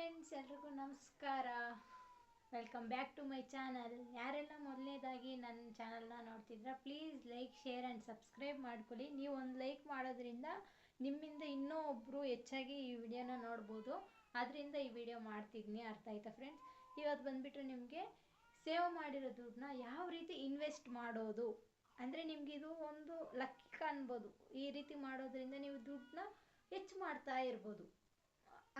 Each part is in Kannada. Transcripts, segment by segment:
ಫ್ರೆಂಡ್ಸ್, ಎಲ್ರಿಗೂ ನಮಸ್ಕಾರ. Welcome back to my channel. ಯಾರೆಲ್ಲ ಮೊದಲನೇದಾಗಿ ನನ್ನ ಚಾನಲ್ನ ನೋಡ್ತಿದ್ರ, please like, share and subscribe ಮಾಡ್ಕೊಳ್ಳಿ. ನೀವು ಒಂದು ಲೈಕ್ ಮಾಡೋದ್ರಿಂದ ನಿಮ್ಮಿಂದ ಇನ್ನೂ ಒಬ್ಬರು ಹೆಚ್ಚಾಗಿ ಈ ವಿಡಿಯೋನ ನೋಡ್ಬೋದು. ಅದರಿಂದ ಈ ವಿಡಿಯೋ ಮಾಡ್ತಿದ್ದೀನಿ. ಅರ್ಥ ಆಯ್ತಾ ಫ್ರೆಂಡ್ಸ್? ಇವತ್ತು ಬಂದುಬಿಟ್ಟು ನಿಮಗೆ ಸೇವ್ ಮಾಡಿರೋ ದುಡ್ಡನ್ನ ಯಾವ ರೀತಿ ಇನ್ವೆಸ್ಟ್ ಮಾಡೋದು ಅಂದರೆ ನಿಮ್ಗೆ ಇದು ಒಂದು ಲಕ್ ಅನ್ಬೋದು. ಈ ರೀತಿ ಮಾಡೋದ್ರಿಂದ ನೀವು ದುಡ್ಡನ್ನ ಹೆಚ್ಚು ಮಾಡ್ತಾ ಇರ್ಬೋದು.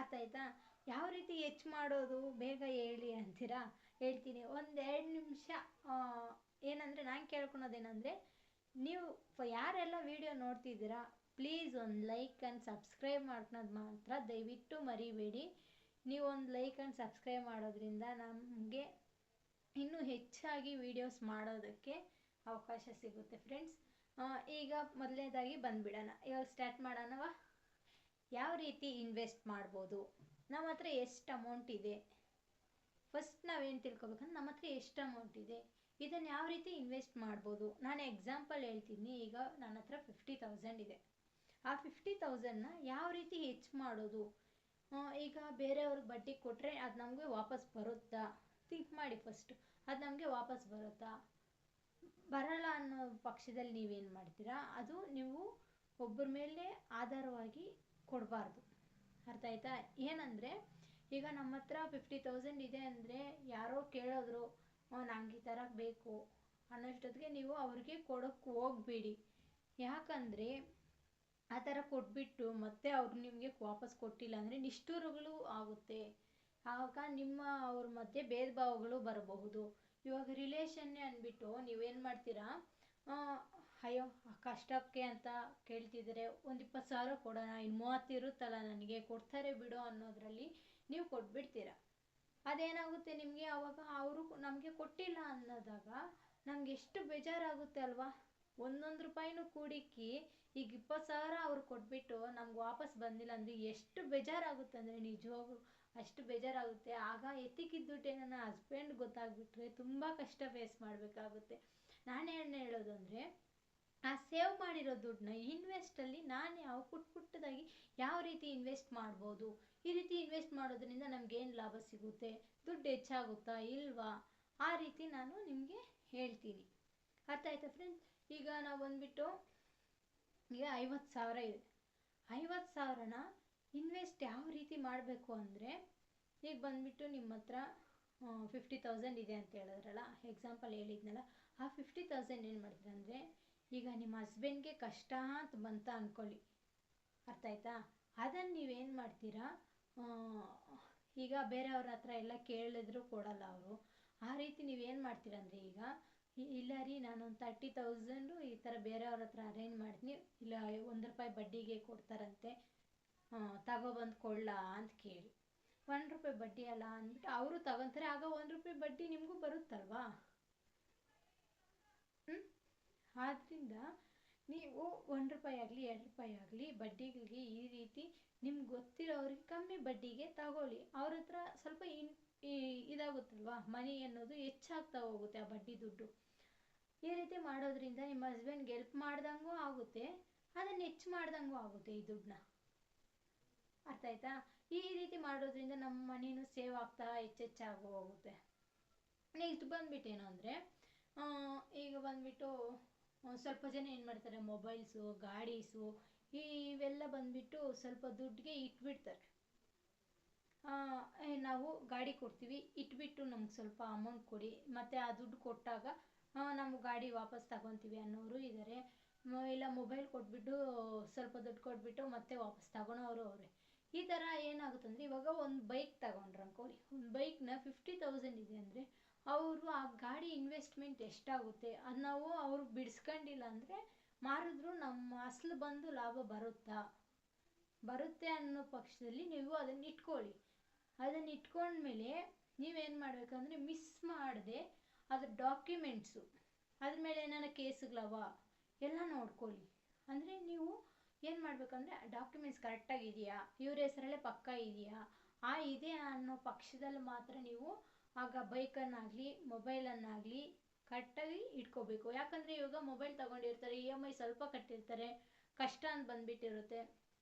ಅರ್ಥ ಆಯ್ತಾ? ಯಾವ ರೀತಿ ಹೆಚ್ಚು ಮಾಡೋದು ಬೇಗ ಹೇಳಿ ಅಂತೀರಾ? ಹೇಳ್ತೀನಿ. ಒಂದು 2 ನಿಮಿಷ. ಏನಂದರೆ ನಾನು ಕೇಳ್ಕೊಳೋದೇನೆಂದರೆ, ನೀವು ಯಾರೆಲ್ಲ ವಿಡಿಯೋ ನೋಡ್ತಿದ್ದೀರಾ, ಪ್ಲೀಸ್ ಒಂದು ಲೈಕ್ ಆ್ಯಂಡ್ ಸಬ್ಸ್ಕ್ರೈಬ್ ಮಾಡ್ಕೊಳೋದು ಮಾತ್ರ ದಯವಿಟ್ಟು ಮರಿಬೇಡಿ. ನೀವು ಒಂದು ಲೈಕ್ ಆ್ಯಂಡ್ ಸಬ್ಸ್ಕ್ರೈಬ್ ಮಾಡೋದ್ರಿಂದ ನಮಗೆ ಇನ್ನೂ ಹೆಚ್ಚಾಗಿ ವಿಡಿಯೋಸ್ ಮಾಡೋದಕ್ಕೆ ಅವಕಾಶ ಸಿಗುತ್ತೆ ಫ್ರೆಂಡ್ಸ್. ಈಗ ಮೊದಲನೇದಾಗಿ ಬಂದುಬಿಡೋಣ. ಇವಾಗ ಸ್ಟಾರ್ಟ್ ಮಾಡೋಣವಾ? ಯಾವ ರೀತಿ ಇನ್ವೆಸ್ಟ್ ಮಾಡ್ಬೋದು, ನಮ್ಮ ಹತ್ರ ಎಷ್ಟು ಅಮೌಂಟ್ ಇದೆ, ಫಸ್ಟ್ ನಾವೇನು ತಿಳ್ಕೊಬೇಕಂದ್ರೆ ನಮ್ಮ ಹತ್ರ ಎಷ್ಟು ಅಮೌಂಟ್ ಇದೆ, ಇದನ್ನು ಯಾವ ರೀತಿ ಇನ್ವೆಸ್ಟ್ ಮಾಡ್ಬೋದು. ನಾನು ಎಕ್ಸಾಂಪಲ್ ಹೇಳ್ತೀನಿ. ಈಗ ನನ್ನ ಹತ್ರ 50,000 ಇದೆ. ಆ 50,000ನ ಯಾವ ರೀತಿ ಹೆಚ್ಚು ಮಾಡೋದು. ಈಗ ಬೇರೆಯವ್ರಿಗೆ ಬಡ್ಡಿ ಕೊಟ್ಟರೆ ಅದು ನಮಗೆ ವಾಪಸ್ ಬರುತ್ತಾ? ಥಿಂಕ್ ಮಾಡಿ ಫಸ್ಟು. ಅದು ನಮಗೆ ವಾಪಸ್ ಬರುತ್ತಾ? ಬರಲ್ಲ ಅನ್ನೋ ಪಕ್ಷದಲ್ಲಿ ನೀವೇನು ಮಾಡ್ತೀರಾ, ಅದು ನೀವು ಒಬ್ಬರ ಮೇಲೆ ಆಧಾರವಾಗಿ ಕೊಡಬಾರ್ದು. ಅರ್ಥ ಆಯ್ತಾ? ಏನಂದರೆ, ಈಗ ನಮ್ಮ ಹತ್ರ 50,000 ಇದೆ ಅಂದರೆ ಯಾರೋ ಕೇಳಿದ್ರು ನಂಗೆ ಈ ಥರ ಬೇಕು ಅನ್ನೋಷ್ಟೊತ್ತಿಗೆ ನೀವು ಅವ್ರಿಗೆ ಕೊಡೋಕ್ಕೆ ಹೋಗಬೇಡಿ. ಯಾಕಂದರೆ ಆ ಥರ ಕೊಟ್ಬಿಟ್ಟು ಮತ್ತೆ ಅವ್ರು ನಿಮಗೆ ವಾಪಸ್ ಕೊಟ್ಟಿಲ್ಲ ಅಂದರೆ ನಿಷ್ಠುರಗಳು ಆಗುತ್ತೆ. ಆಗ ನಿಮ್ಮ ಅವ್ರ ಮಧ್ಯೆ ಭೇದ ಭಾವಗಳು ಬರಬಹುದು. ಇವಾಗ ರಿಲೇಷನ್ನೇ ಅಂದ್ಬಿಟ್ಟು ನೀವೇನು ಮಾಡ್ತೀರಾ, ಅಯ್ಯೋ ಕಷ್ಟಕ್ಕೆ ಅಂತ ಕೇಳ್ತಿದ್ದಾರೆ, ಒಂದು 20,000 ಕೊಡೋಣ, ಇನ್ನು 30 ಇರುತ್ತಲ್ಲ ನನಗೆ, ಕೊಡ್ತಾರೆ ಬಿಡು ಅನ್ನೋದ್ರಲ್ಲಿ ನೀವು ಕೊಟ್ಬಿಡ್ತೀರ. ಅದೇನಾಗುತ್ತೆ ನಿಮಗೆ, ಆವಾಗ ಅವರು ನಮಗೆ ಕೊಟ್ಟಿಲ್ಲ ಅನ್ನೋದಾಗ ನಮ್ಗೆ ಎಷ್ಟು ಬೇಜಾರಾಗುತ್ತೆ ಅಲ್ವಾ? ಒಂದೊಂದು ರೂಪಾಯಿನೂ ಕೂಡಿಕ್ಕಿ ಈಗ 20,000 ಅವ್ರು ಕೊಟ್ಬಿಟ್ಟು ನಮ್ಗೆ ವಾಪಸ್ ಬಂದಿಲ್ಲ ಅಂದರೆ ಎಷ್ಟು ಬೇಜಾರಾಗುತ್ತೆ ಅಂದರೆ ನಿಜವಾಗ್ಲೂ ಅಷ್ಟು ಬೇಜಾರಾಗುತ್ತೆ. ಆಗ ಎತ್ತಿಕ್ಕಿದ್ದ ದುಡ್ಡು ನನ್ನ ಹಸ್ಬೆಂಡ್ ಗೊತ್ತಾಗ್ಬಿಟ್ರೆ ತುಂಬ ಕಷ್ಟ ಫೇಸ್ ಮಾಡಬೇಕಾಗುತ್ತೆ. ನಾನೇನು ಹೇಳೋದು ಅಂದರೆ, ಆ ಸೇವ್ ಮಾಡಿರೋ ದುಡ್ಡನ್ನ ಇನ್ವೆಸ್ಟಲ್ಲಿ ನಾನು ಪುಟ್ಟದಾಗಿ ಯಾವ ರೀತಿ ಇನ್ವೆಸ್ಟ್ ಮಾಡ್ಬೋದು, ಈ ರೀತಿ ಇನ್ವೆಸ್ಟ್ ಮಾಡೋದ್ರಿಂದ ನಮಗೇನು ಲಾಭ ಸಿಗುತ್ತೆ, ದುಡ್ಡು ಹೆಚ್ಚಾಗುತ್ತಾ ಇಲ್ವಾ, ಆ ರೀತಿ ನಾನು ನಿಮಗೆ ಹೇಳ್ತೀನಿ. ಅರ್ಥ ಆಯ್ತಾ ಫ್ರೆಂಡ್ಸ್? ಈಗ ನಾವು ಬಂದುಬಿಟ್ಟು ಈಗ 50,000 ಇದೆ. 50,000ನ ಇನ್ವೆಸ್ಟ್ ಯಾವ ರೀತಿ ಮಾಡಬೇಕು ಅಂದರೆ, ಈಗ ಬಂದುಬಿಟ್ಟು ನಿಮ್ಮ ಹತ್ರ 50,000 ಇದೆ ಅಂತ ಹೇಳಿದ್ರಲ್ಲ, ಎಕ್ಸಾಂಪಲ್ ಹೇಳಿದ್ನಲ್ಲ, ಆ 50,000 ಏನು ಮಾಡ್ತೀರ ಅಂದರೆ, ಈಗ ನಿಮ್ಮ ಹಸ್ಬೆಂಡ್ಗೆ ಕಷ್ಟ ಅಂತ ಬಂತ ಅಂದ್ಕೊಳ್ಳಿ. ಅರ್ಥ ಆಯ್ತಾ? ಅದನ್ನು ನೀವೇನು ಮಾಡ್ತೀರಾ, ಈಗ ಬೇರೆಯವ್ರ ಹತ್ರ ಎಲ್ಲ ಕೇಳಿದ್ರು ಕೊಡಲ್ಲ ಅವರು. ಆ ರೀತಿ ನೀವೇನು ಮಾಡ್ತೀರ ಅಂದರೆ, ಈಗ ಇಲ್ಲ ರೀ ನಾನೊಂದು 30,000 ಈ ಥರ ಬೇರೆಯವ್ರ ಹತ್ರ ಅರೇಂಜ್ ಮಾಡ್ತೀನಿ, ಇಲ್ಲ 1 ರೂಪಾಯಿ ಬಡ್ಡಿಗೆ ಕೊಡ್ತಾರಂತೆ, ತಗೊಬಂದು ಕೊಡ್ಲಾ ಅಂತ ಕೇಳಿ. 1 ರೂಪಾಯಿ ಬಡ್ಡಿ ಅಲ್ಲ ಅಂದ್ಬಿಟ್ಟು ಅವರು ತಗೊತಾರೆ. ಆಗ 1 ರೂಪಾಯಿ ಬಡ್ಡಿ ನಿಮಗೂ ಬರುತ್ತಲ್ವಾ? ಆದ್ದರಿಂದ ನೀವು 1 ರೂಪಾಯಿ ಆಗಲಿ 2 ರೂಪಾಯಿ ಆಗಲಿ ಬಡ್ಡಿಗಳಿಗೆ ಈ ರೀತಿ ನಿಮ್ಗೆ ಗೊತ್ತಿರೋರಿಗೆ ಕಮ್ಮಿ ಬಡ್ಡಿಗೆ ತಗೊಳ್ಳಿ. ಅವ್ರ ಹತ್ರ ಸ್ವಲ್ಪ ಇದಾಗುತ್ತಲ್ವಾ, ಮನಿ ಅನ್ನೋದು ಹೆಚ್ಚಾಗ್ತಾ ಹೋಗುತ್ತೆ, ಆ ಬಡ್ಡಿ ದುಡ್ಡು. ಈ ರೀತಿ ಮಾಡೋದ್ರಿಂದ ನಿಮ್ಮ ಹಸ್ಬೆಂಡ್ಗೆ ಹೆಲ್ಪ್ ಮಾಡ್ದಂಗೂ ಆಗುತ್ತೆ, ಅದನ್ನು ಹೆಚ್ಚು ಮಾಡ್ದಂಗೂ ಆಗುತ್ತೆ ಈ ದುಡ್ಡನ್ನ. ಅರ್ಥ ಆಯ್ತಾ? ಈ ರೀತಿ ಮಾಡೋದ್ರಿಂದ ನಮ್ಮ ಮನಿನೂ ಸೇವ್ ಆಗ್ತಾ ಹೆಚ್ಚೆಚ್ಚಾಗಿ ಹೋಗುತ್ತೆ. ನೆಕ್ಸ್ಟ್ ಬಂದುಬಿಟ್ಟೇನು ಅಂದರೆ, ಈಗ ಬಂದುಬಿಟ್ಟು ಸ್ವಲ್ಪ ಜನ ಏನು ಮಾಡ್ತಾರೆ, ಮೊಬೈಲ್ಸು, ಗಾಡೀಸು ಇವೆಲ್ಲ ಬಂದುಬಿಟ್ಟು ಸ್ವಲ್ಪ ದುಡ್ಡಿಗೆ ಇಟ್ಬಿಡ್ತಾರೆ. ನಾವು ಗಾಡಿ ಕೊಡ್ತೀವಿ, ಇಟ್ಬಿಟ್ಟು ನಮ್ಗೆ ಸ್ವಲ್ಪ ಅಮೌಂಟ್ ಕೊಡಿ, ಮತ್ತು ಆ ದುಡ್ಡು ಕೊಟ್ಟಾಗ ನಮ್ಮ ಗಾಡಿ ವಾಪಸ್ ತಗೊತೀವಿ ಅನ್ನೋರು ಇದ್ದಾರೆ. ಇಲ್ಲ ಮೊಬೈಲ್ ಕೊಟ್ಬಿಟ್ಟು ಸ್ವಲ್ಪ ದುಡ್ಡು ಕೊಟ್ಬಿಟ್ಟು ಮತ್ತೆ ವಾಪಸ್ ತಗೊಳೋರು ಅವರೇ. ಈ ಥರ ಏನಾಗುತ್ತೆ ಅಂದರೆ, ಇವಾಗ ಒಂದು ಬೈಕ್ ತಗೊಂಡ್ರು ಅನ್ಕೊಳ್ಳಿ, ಒಂದು ಬೈಕ್ನ 50,000 ಇದೆ ಅಂದರೆ ಅವರು ಆ ಗಾಡಿ ಇನ್ವೆಸ್ಟ್ಮೆಂಟ್ ಎಷ್ಟಾಗುತ್ತೆ ಅದು ನಾವು ಅವರು ಬಿಡಿಸ್ಕೊಂಡಿಲ್ಲ ಅಂದರೆ ಮಾರಿದ್ರು ನಮ್ಮ ಅಸಲು ಬಂದು ಲಾಭ ಬರುತ್ತೆ ಅನ್ನೋ ಪಕ್ಷದಲ್ಲಿ ನೀವು ಅದನ್ನು ಇಟ್ಕೊಳ್ಳಿ. ಅದನ್ನು ಇಟ್ಕೊಂಡ್ಮೇಲೆ ನೀವೇನು ಮಾಡಬೇಕಂದ್ರೆ, ಮಿಸ್ ಮಾಡದೆ ಅದ್ರ ಡಾಕ್ಯುಮೆಂಟ್ಸು, ಅದ್ರ ಮೇಲೆ ಏನಾರ ಕೇಸುಗಳವ ಎಲ್ಲ ನೋಡ್ಕೊಳ್ಳಿ. ಅಂದರೆ ನೀವು ಏನು ಮಾಡಬೇಕಂದ್ರೆ, ಡಾಕ್ಯುಮೆಂಟ್ಸ್ ಕರೆಕ್ಟಾಗಿದೆಯಾ, ಇವ್ರ ಹೆಸರಲ್ಲೇ ಪಕ್ಕ ಇದೆಯಾ, ಇದೆ ಅನ್ನೋ ಪಕ್ಷದಲ್ಲಿ ಮಾತ್ರ ನೀವು ಆಗ ಬೈಕನ್ನಾಗಲಿ ಮೊಬೈಲನ್ನಾಗಲಿ ಕರೆಕ್ಟಾಗಿ ಇಟ್ಕೋಬೇಕು. ಯಾಕಂದರೆ ಇವಾಗ ಮೊಬೈಲ್ ತೊಗೊಂಡಿರ್ತಾರೆ, EMI ಸ್ವಲ್ಪ ಕಟ್ಟಿರ್ತಾರೆ, ಕಷ್ಟ ಅಂತ ಬಂದುಬಿಟ್ಟಿರುತ್ತೆ.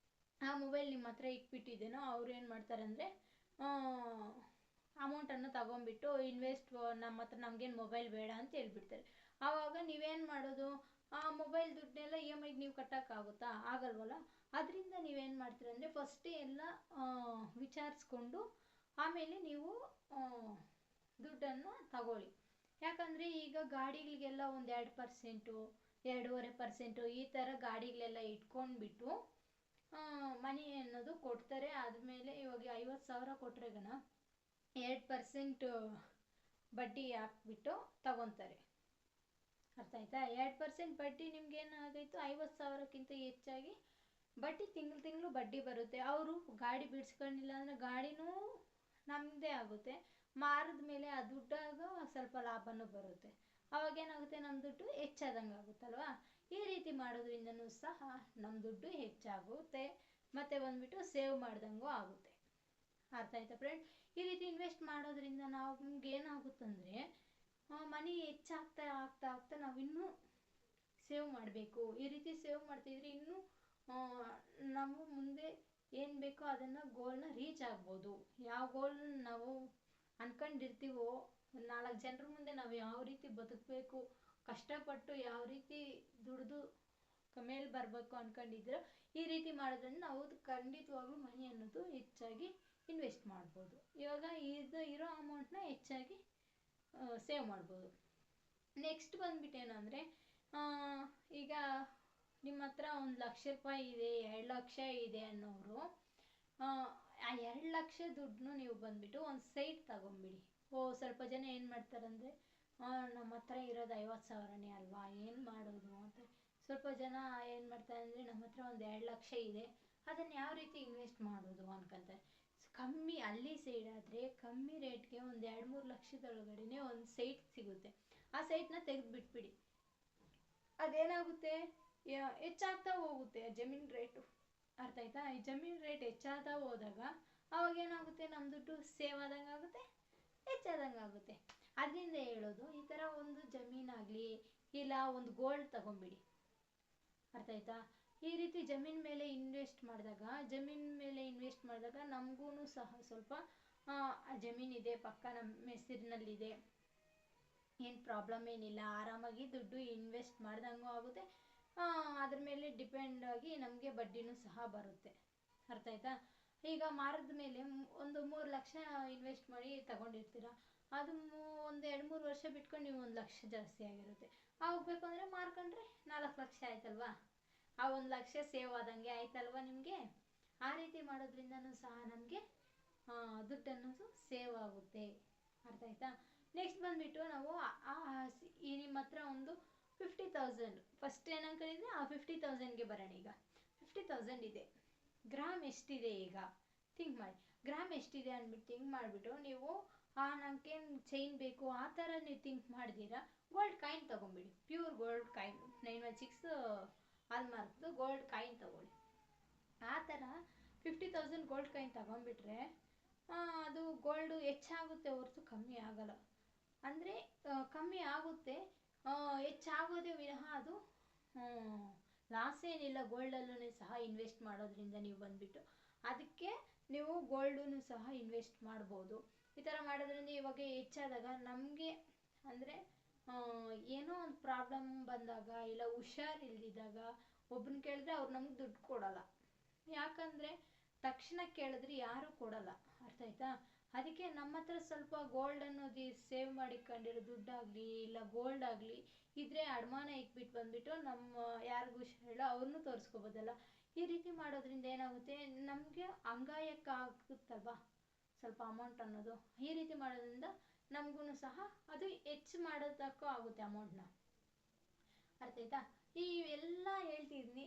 ಆ ಮೊಬೈಲ್ ನಿಮ್ಮ ಹತ್ರ ಇಟ್ಬಿಟ್ಟಿದ್ದೇನೋ ಅವ್ರು ಏನು ಮಾಡ್ತಾರೆ ಅಂದರೆ ಅಮೌಂಟನ್ನು ತಗೊಂಡ್ಬಿಟ್ಟು ಇನ್ವೆಸ್ಟ್ ನಮ್ಮ ಹತ್ರ ನಮಗೇನು ಮೊಬೈಲ್ ಬೇಡ ಅಂತ ಹೇಳ್ಬಿಡ್ತಾರೆ. ಆವಾಗ ನೀವೇನು ಮಾಡೋದು, ಆ ಮೊಬೈಲ್ ದುಡ್ಡನ್ನೆಲ್ಲ ಇ ಎಮ್ ಐಗೆ ನೀವು ಕಟ್ಟೋಕ್ಕಾಗುತ್ತಾ, ಆಗಲ್ವಲ್ಲ. ಅದರಿಂದ ನೀವೇನು ಮಾಡ್ತೀರ ಅಂದರೆ ಫಸ್ಟ್ ಎಲ್ಲ ವಿಚಾರಿಸ್ಕೊಂಡು ಆಮೇಲೆ ನೀವು ದುಡ್ಡನ್ನು ತಗೊಳ್ಳಿ. ಯಾಕಂದರೆ ಈಗ ಗಾಡಿಗಳಿಗೆಲ್ಲ ಒಂದು 2%, 2.5% ಈ ಥರ ಗಾಡಿಗಳೆಲ್ಲ ಇಟ್ಕೊಂಡ್ಬಿಟ್ಟು ಮನಿ ಅನ್ನೋದು ಕೊಡ್ತಾರೆ. ಆದಮೇಲೆ ಇವಾಗ 50,000 ಕೊಟ್ಟರೆಗನ 2% ಬಡ್ಡಿ ಹಾಕ್ಬಿಟ್ಟು ತಗೊತಾರೆ. ಅರ್ಥ ಆಯ್ತಾ? 2% ಬಡ್ಡಿ ನಿಮ್ಗೆ ಏನಾಗೈತು, 50,000ಕ್ಕಿಂತ ಹೆಚ್ಚಾಗಿ ಬಡ್ಡಿ ತಿಂಗಳು ಬಡ್ಡಿ ಬರುತ್ತೆ. ಅವರು ಗಾಡಿ ಬಿಡಿಸ್ಕೊಂಡಿಲ್ಲ ಅಂದರೆ ಗಾಡಿನೂ ನಮ್ಮದೇ ಆಗುತ್ತೆ. ಮಾರಿದ ಮೇಲೆ ಆ ದುಡ್ಡಾಗ ಸ್ವಲ್ಪ ಲಾಭನೂ ಬರುತ್ತೆ. ಅವಾಗೇನಾಗುತ್ತೆ, ನಮ್ಮ ದುಡ್ಡು ಹೆಚ್ಚಾದಂಗೆ ಆಗುತ್ತಲ್ವಾ. ಈ ರೀತಿ ಮಾಡೋದ್ರಿಂದನೂ ಸಹ ನಮ್ಮ ದುಡ್ಡು ಹೆಚ್ಚಾಗುತ್ತೆ ಮತ್ತು ಬಂದ್ಬಿಟ್ಟು ಸೇವ್ ಮಾಡ್ದಂಗೂ ಆಗುತ್ತೆ. ಅರ್ಥ ಆಯ್ತಾ ಫ್ರೆಂಡ್? ಈ ರೀತಿ ಇನ್ವೆಸ್ಟ್ ಮಾಡೋದ್ರಿಂದ ನಮ್ಗೆ ಏನಾಗುತ್ತಂದರೆ ಮನಿ ಹೆಚ್ಚಾಗ್ತಾ ಆಗ್ತಾ ಆಗ್ತಾ ನಾವು ಇನ್ನೂ ಸೇವ್ ಮಾಡಬೇಕು. ಈ ರೀತಿ ಸೇವ್ ಮಾಡ್ತಿದ್ರೆ ಇನ್ನೂ ನಾವು ಮುಂದೆ ಏನು ಬೇಕೋ ಅದನ್ನು ಗೋಲ್ನ ರೀಚ್ ಆಗ್ಬೋದು. ಯಾವ ಗೋಲ್ ನಾವು ಅಂದ್ಕೊಂಡಿರ್ತೀವೋ, 4 ಜನರ ಮುಂದೆ ನಾವು ಯಾವ ರೀತಿ ಬದುಕಬೇಕು, ಕಷ್ಟಪಟ್ಟು ಯಾವ ರೀತಿ ದುಡಿದು ಮೇಲೆ ಬರಬೇಕು ಅಂದ್ಕೊಂಡಿದ್ದೀರೋ, ಈ ರೀತಿ ಮಾಡೋದ್ರಿಂದ ನಾವು ಖಂಡಿತವಾಗ್ಲೂ ಮನಿ ಅನ್ನೋದು ಹೆಚ್ಚಾಗಿ ಇನ್ವೆಸ್ಟ್ ಮಾಡ್ಬೋದು. ಇವಾಗ ಇರೋ ಅಮೌಂಟ್ನ ಹೆಚ್ಚಾಗಿ ಸೇವ್ ಮಾಡ್ಬೋದು. ನೆಕ್ಸ್ಟ್ ಬಂದ್ಬಿಟ್ಟು ಏನಂದರೆ, ಈಗ ನಿಮ್ಮ ಹತ್ರ 1,00,000 ರೂಪಾಯಿ ಇದೆ, 2 ಲಕ್ಷ ಇದೆ ಅನ್ನೋರು ಆ 2 ಲಕ್ಷ ದುಡ್ಡನ್ನು ನೀವು ಬಂದುಬಿಟ್ಟು ಒಂದು ಸೈಟ್ ತಗೊಂಬಿಡಿ. ಸ್ವಲ್ಪ ಜನ ಏನು ಮಾಡ್ತಾರಂದರೆ, ನಮ್ಮ ಹತ್ರ ಇರೋದು 50,000ನೇ ಅಲ್ವಾ, ಏನು ಮಾಡೋದು ಅಂತ ಸ್ವಲ್ಪ ಜನ ಏನು ಮಾಡ್ತಾರೆ ಅಂದರೆ, ನಮ್ಮ ಹತ್ರ ಒಂದು 2 ಲಕ್ಷ ಇದೆ, ಅದನ್ನು ಯಾವ ರೀತಿ ಇನ್ವೆಸ್ಟ್ ಮಾಡೋದು ಅನ್ಕೊಂತಾರೆ. ಕಮ್ಮಿ ಹಳ್ಳಿ ಸೈಡ್ ಆದರೆ ಕಮ್ಮಿ ರೇಟ್ಗೆ ಒಂದು 2-3 ಲಕ್ಷದೊಳಗಡೆ ಒಂದು ಸೈಟ್ ಸಿಗುತ್ತೆ. ಆ ಸೈಟ್ನ ತೆಗೆದುಬಿಟ್ಬಿಡಿ. ಅದೇನಾಗುತ್ತೆ, ಹೆಚ್ಚಾಗ್ತಾ ಹೋಗುತ್ತೆ ಜಮೀನು ರೇಟು. ಅರ್ಥ ಆಯ್ತಾ? ಈ ಜಮೀನು ರೇಟ್ ಹೆಚ್ಚಾಗ್ತಾ ಹೋದಾಗ ಅವಾಗೇನಾಗುತ್ತೆ, ನಮ್ಮ ದುಡ್ಡು ಸೇವ್ ಆದಂಗೆ ಆಗುತ್ತೆ, ಹೆಚ್ಚಾದಂಗೆ ಆಗುತ್ತೆ. ಅದರಿಂದ ಹೇಳೋದು, ಈ ಥರ ಒಂದು ಜಮೀನಾಗಲಿ ಇಲ್ಲ ಒಂದು ಗೋಲ್ಡ್ ತಗೊಂಬಿಡಿ. ಅರ್ಥ ಆಯ್ತಾ? ಈ ರೀತಿ ಜಮೀನ್ ಮೇಲೆ ಇನ್ವೆಸ್ಟ್ ಮಾಡಿದಾಗ ನಮಗೂ ಸಹ ಸ್ವಲ್ಪ ಜಮೀನಿದೆ ಪಕ್ಕ ನಮ್ಮ ಹೆಸರಿನಲ್ಲಿದೆ, ಏನು ಪ್ರಾಬ್ಲಮ್ ಏನಿಲ್ಲ, ಆರಾಮಾಗಿ ದುಡ್ಡು ಇನ್ವೆಸ್ಟ್ ಮಾಡ್ದಂಗೂ ಆಗುತ್ತೆ. ಅದ್ರ ಮೇಲೆ ಡಿಪೆಂಡ್ ಆಗಿ ನಮಗೆ ಬಡ್ಡಿನೂ ಸಹ ಬರುತ್ತೆ. ಅರ್ಥ ಆಯ್ತಾ? ಈಗ ಮಾರಿದ ಮೇಲೆ ಒಂದು 3 ಲಕ್ಷ ಇನ್ವೆಸ್ಟ್ ಮಾಡಿ ತಗೊಂಡಿರ್ತೀರ, ಅದು ಒಂದು 2-3 ವರ್ಷ ಬಿಟ್ಕೊಂಡು ನೀವು 1 ಲಕ್ಷ ಜಾಸ್ತಿ ಆಗಿರುತ್ತೆ. ಹೋಗ್ಬೇಕು ಅಂದರೆ ಮಾರ್ಕೊಂಡ್ರೆ 4 ಲಕ್ಷ ಆಯ್ತಲ್ವಾ, ಆ 1 ಲಕ್ಷ ಸೇವ್ ಆದಂಗೆ ಆಯ್ತಲ್ವಾ ನಿಮಗೆ. ಆ ರೀತಿ ಮಾಡೋದ್ರಿಂದನೂ ಸಹ ನಮಗೆ ದುಡ್ಡು ಅನ್ನೋದು ಸೇವ್ ಆಗುತ್ತೆ. ಅರ್ಥ ಆಯ್ತಾ? ನೆಕ್ಸ್ಟ್ ಬಂದುಬಿಟ್ಟು ನಾವು ನಿಮ್ಮ ಹತ್ರ ಒಂದು 50,000 ಫಸ್ಟ್ ಏನಂಕಂಡಿದ್ರೆ ಆ 50,000ಗೆ ಬರೋಣ. ಈಗ 50,000 ಇದೆ, ಗ್ರಾಮ್ ಎಷ್ಟಿದೆ ಈಗ ಥಿಂಕ್ ಮಾಡಿ. ಗ್ರಾಮ್ ಎಷ್ಟಿದೆ ಅಂದ್ಬಿಟ್ಟು ಥಿಂಕ್ ಮಾಡಿಬಿಟ್ಟು ನೀವು ನನಗೇನು ಚೈನ್ ಬೇಕು ಆ ಥರ ನೀವು ಥಿಂಕ್ ಮಾಡಿದ್ದೀರಾ, ಗೋಲ್ಡ್ ಕಾಯಿನ್ ತೊಗೊಂಬಿಡಿ. ಪ್ಯೂರ್ ಗೋಲ್ಡ್ ಕಾಯಿನ್ 916 ಹಾಲ್ಮಾರ್ಕ್ದು ಗೋಲ್ಡ್ ಕಾಯಿನ್ ತೊಗೊಳ್ಳಿ. ಆ ಥರ 50,000 ಗೋಲ್ಡ್ ಕಾಯಿನ್ ತಗೊಂಡ್ಬಿಟ್ರೆ ಅದು ಗೋಲ್ಡು ಹೆಚ್ಚಾಗುತ್ತೆ ಹೊರತು ಕಮ್ಮಿ ಆಗಲ್ಲ. ಅಂದರೆ ಕಮ್ಮಿ ಆಗುತ್ತೆ, ಹೆಚ್ಚಾಗೋದೇ ವಿನಃ ಅದು ಲಾಸ್ ಏನಿಲ್ಲ. ಗೋಲ್ಡಲ್ಲೂ ಸಹ ಇನ್ವೆಸ್ಟ್ ಮಾಡೋದ್ರಿಂದ ನೀವು ಬಂದುಬಿಟ್ಟು ಅದಕ್ಕೆ ನೀವು ಗೋಲ್ಡೂ ಸಹ ಇನ್ವೆಸ್ಟ್ ಮಾಡ್ಬೋದು. ಈ ಥರ ಮಾಡೋದ್ರಿಂದ ಇವಾಗ ಹೆಚ್ಚಾದಾಗ ನಮಗೆ ಅಂದರೆ ಏನೋ ಒಂದು ಪ್ರಾಬ್ಲಮ್ ಬಂದಾಗ ಇಲ್ಲ ಹುಷಾರಿಲ್ದಿದ್ದಾಗ ಒಬ್ಬನ ಕೇಳಿದ್ರೆ ಅವ್ರು ನಮ್ಗೆ ದುಡ್ಡು ಕೊಡೋಲ್ಲ. ಯಾಕಂದರೆ ತಕ್ಷಣ ಕೇಳಿದ್ರೆ ಯಾರೂ ಕೊಡೋಲ್ಲ. ಅರ್ಥ ಆಯ್ತಾ? ಅದಕ್ಕೆ ನಮ್ಮ ಹತ್ರ ಸ್ವಲ್ಪ ಗೋಲ್ಡ್ ಅನ್ನೋದು ಸೇವ್ ಮಾಡಿಕೊಂಡಿರೋ ದುಡ್ಡಾಗಲಿ ಇಲ್ಲ ಗೋಲ್ಡ್ ಆಗಲಿ ಇದ್ರೆ ಅಡಮಾನ ಇಟ್ಬಿಟ್ಟು ಬಂದುಬಿಟ್ಟು ನಮ್ಮ ಯಾರಿಗೂ ಹುಷಾರಿಲ್ಲ ಅವ್ರನ್ನೂ ತೋರಿಸ್ಕೋಬೋದಲ್ಲ. ಈ ರೀತಿ ಮಾಡೋದ್ರಿಂದ ಏನಾಗುತ್ತೆ, ನಮಗೆ ಅಂಗಾಯಕ್ಕೆ ಆಗುತ್ತಲ್ವ ಸ್ವಲ್ಪ ಅಮೌಂಟ್ ಅನ್ನೋದು. ಈ ರೀತಿ ಮಾಡೋದ್ರಿಂದ ನಮಗೂ ಸಹ ಅದು ಹೆಚ್ಚು ಮಾಡೋದಕ್ಕೂ ಆಗುತ್ತೆ ಅಮೌಂಟ್ನ. ಅರ್ಥ ಆಯ್ತಾ? ಈ ಎಲ್ಲ ಹೇಳ್ತಿದ್ದೀನಿ,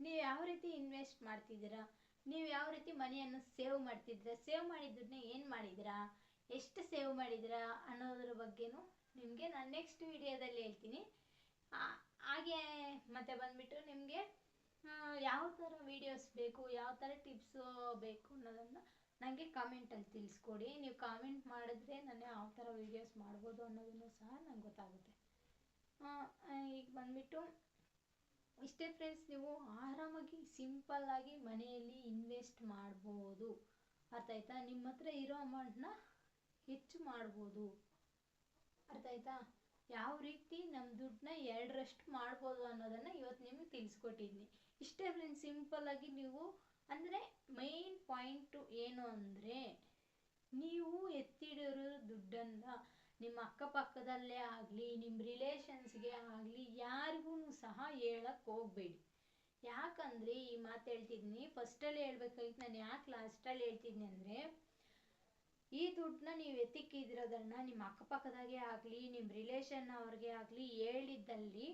ನೀವು ಯಾವ ರೀತಿ ಇನ್ವೆಸ್ಟ್ ಮಾಡ್ತಿದ್ದೀರಾ, ನೀವು ಯಾವ ರೀತಿ ಮನಿಯನ್ನು ಸೇವ್ ಮಾಡ್ತಿದ್ದೀರಾ, ಸೇವ್ ಮಾಡಿದ್ದನ್ನ ಏನು ಮಾಡಿದ್ದೀರಾ, ಎಷ್ಟು ಸೇವ್ ಮಾಡಿದ್ದೀರಾ ಅನ್ನೋದ್ರ ಬಗ್ಗೆನೂ ನಿಮಗೆ ನಾನು ನೆಕ್ಸ್ಟ್ ವಿಡಿಯೋದಲ್ಲಿ ಹೇಳ್ತೀನಿ. ಹಾಗೆ ಮತ್ತೆ ಬಂದುಬಿಟ್ಟು ನಿಮಗೆ ಯಾವ ಥರ ವೀಡಿಯೋಸ್ ಬೇಕು, ಯಾವ ಥರ ಟಿಪ್ಸು ಬೇಕು ಅನ್ನೋದನ್ನು ನನಗೆ ಕಾಮೆಂಟಲ್ಲಿ ತಿಳಿಸ್ಕೊಡಿ. ನೀವು ಕಾಮೆಂಟ್ ಮಾಡಿದ್ರೆ ನಾನು ಯಾವ ಥರ ವೀಡಿಯೋಸ್ ಮಾಡ್ಬೋದು ಅನ್ನೋದನ್ನು ಸಹ ನಂಗೆ ಗೊತ್ತಾಗುತ್ತೆ. ಈಗ ಬಂದುಬಿಟ್ಟು ಇಷ್ಟೇ ಫ್ರೆಂಡ್ಸ್, ನೀವು ಆರಾಮಾಗಿ ಸಿಂಪಲ್ಲಾಗಿ ಮನೆಯಲ್ಲಿ ಇನ್ವೆಸ್ಟ್ ಮಾಡ್ಬೋದು. ಅರ್ಥ ಆಯ್ತಾ? ನಿಮ್ಮ ಹತ್ರ ಇರೋ ಅಮೌಂಟ್ನ ಹೆಚ್ಚು ಮಾಡ್ಬೋದು. ಅರ್ಥ ಆಯ್ತಾ? ಯಾವ ರೀತಿ ನಮ್ಮ ದುಡ್ಡನ್ನ ಎರಡರಷ್ಟು ಮಾಡ್ಬೋದು ಅನ್ನೋದನ್ನು ಇವತ್ತು ನಿಮಗೆ ತಿಳಿಸ್ಕೊಟ್ಟಿದ್ದೀನಿ. ಇಷ್ಟೇ ಫ್ರೆಂಡ್ಸ್, ಸಿಂಪಲ್ಲಾಗಿ ನೀವು ಅಂದರೆ ಮೈನ್ ಪಾಯಿಂಟು ಏನು ಅಂದರೆ, ನೀವು ಎತ್ತಿಡಿರೋ ದುಡ್ಡನ್ನು ನಿಮ್ಮ ಅಕ್ಕಪಕ್ಕದಲ್ಲೇ ಆಗಲಿ, ನಿಮ್ಮ ರಿಲೇಷನ್ಸ್ಗೆ ಆಗಲಿ, ಯಾರಿಗೂ ಸಹ ಹೇಳಕ್ಕೆ ಹೋಗಬೇಡಿ. ಯಾಕಂದರೆ ಈ ಮಾತು ಹೇಳ್ತಿದ್ದೀನಿ, ಫಸ್ಟಲ್ಲಿ ಹೇಳ್ಬೇಕಾಗಿತ್ತು, ನಾನು ಯಾಕೆ ಲಾಸ್ಟಲ್ಲಿ ಹೇಳ್ತಿದ್ದೀನಿ ಅಂದರೆ, ಈ ದುಡ್ಡನ್ನ ನೀವು ಎತ್ತಿಕ್ಕಿದಿರೋದನ್ನು ನಿಮ್ಮ ಅಕ್ಕಪಕ್ಕದಾಗೆ ಆಗಲಿ, ನಿಮ್ಮ ರಿಲೇಷನ್ ಅವ್ರಿಗೆ ಆಗಲಿ ಹೇಳಿದ್ದಲ್ಲಿ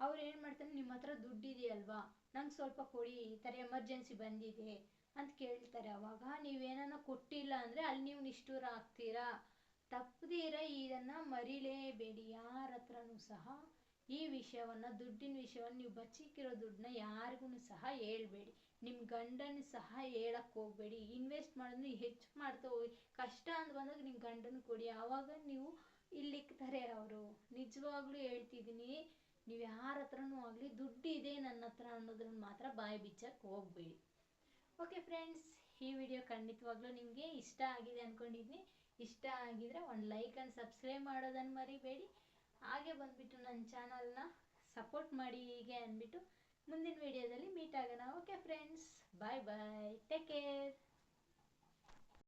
ಅವ್ರು ಏನು ಮಾಡ್ತಾರೆ, ನಿಮ್ಮ ಹತ್ರ ದುಡ್ಡಿದೆಯಲ್ವಾ, ನಂಗೆ ಸ್ವಲ್ಪ ಕೊಡಿ, ಈ ಥರ ಎಮರ್ಜೆನ್ಸಿ ಬಂದಿದೆ ಅಂತ ಕೇಳ್ತಾರೆ. ಅವಾಗ ನೀವೇನೋ ಕೊಟ್ಟಿಲ್ಲ ಅಂದರೆ ಅಲ್ಲಿ ನೀವು ನಿಷ್ಠೂರ ಆಗ್ತೀರಾ. ತಪ್ಪದಿರ ಇದನ್ನು ಮರಿಲೇಬೇಡಿ. ಯಾರ ಹತ್ರನೂ ಸಹ ಈ ವಿಷಯವನ್ನು, ದುಡ್ಡಿನ ವಿಷಯವನ್ನು, ನೀವು ಬಚ್ಚಿಕ್ಕಿರೋ ದುಡ್ಡನ್ನ ಯಾರಿಗೂ ಸಹ ಹೇಳ್ಬೇಡಿ. ನಿಮ್ಮ ಗಂಡನ ಸಹ ಹೇಳಕ್ಕೆ ಹೋಗಬೇಡಿ. ಇನ್ವೆಸ್ಟ್ ಮಾಡೋದು ಹೆಚ್ಚು ಮಾಡ್ತಾ ಹೋಗಿ, ಕಷ್ಟ ಅಂತ ಬಂದಾಗ ನಿಮ್ಮ ಗಂಡನ ಕೊಡಿ, ಆವಾಗ ನೀವು ಇಲ್ಲಿಕ್ತಾರೆ ಅವರು. ನಿಜವಾಗ್ಲೂ ಹೇಳ್ತಿದ್ದೀನಿ, ನೀವು ಯಾರ ಹತ್ರನೂ ಆಗಲಿ ದುಡ್ಡಿದೆ ನನ್ನ ಹತ್ರ ಅನ್ನೋದ್ರಲ್ಲಿ ಮಾತ್ರ ಬಾಯಿ ಬಿಚ್ಚಕ್ಕೆ ಹೋಗಬೇಡಿ. ಓಕೆ ಫ್ರೆಂಡ್ಸ್, ಈ ವಿಡಿಯೋ ಖಂಡಿತವಾಗ್ಲೂ ನಿಮಗೆ ಇಷ್ಟ ಆಗಿದೆ ಅಂದ್ಕೊಂಡಿದ್ದೀನಿ. ಇಷ್ಟ ಆಗಿದರೆ ಒಂದು ಲೈಕ್ ಆ್ಯಂಡ್ ಸಬ್ಸ್ಕ್ರೈಬ್ ಮಾಡೋದನ್ನು ಮರಿಬೇಡಿ. ಹಾಗೆ ಬಂದುಬಿಟ್ಟು ನನ್ನ ಚಾನಲ್ನ ಸಪೋರ್ಟ್ ಮಾಡಿ ಹೀಗೆ ಅಂದ್ಬಿಟ್ಟು ಮುಂದಿನ ವಿಡಿಯೋದಲ್ಲಿ ಮೀಟ್ ಆಗೋಣ. ಓಕೆ ಫ್ರೆಂಡ್ಸ್, ಬಾಯ್ ಬಾಯ್, ಟೇಕ್ ಕೇರ್.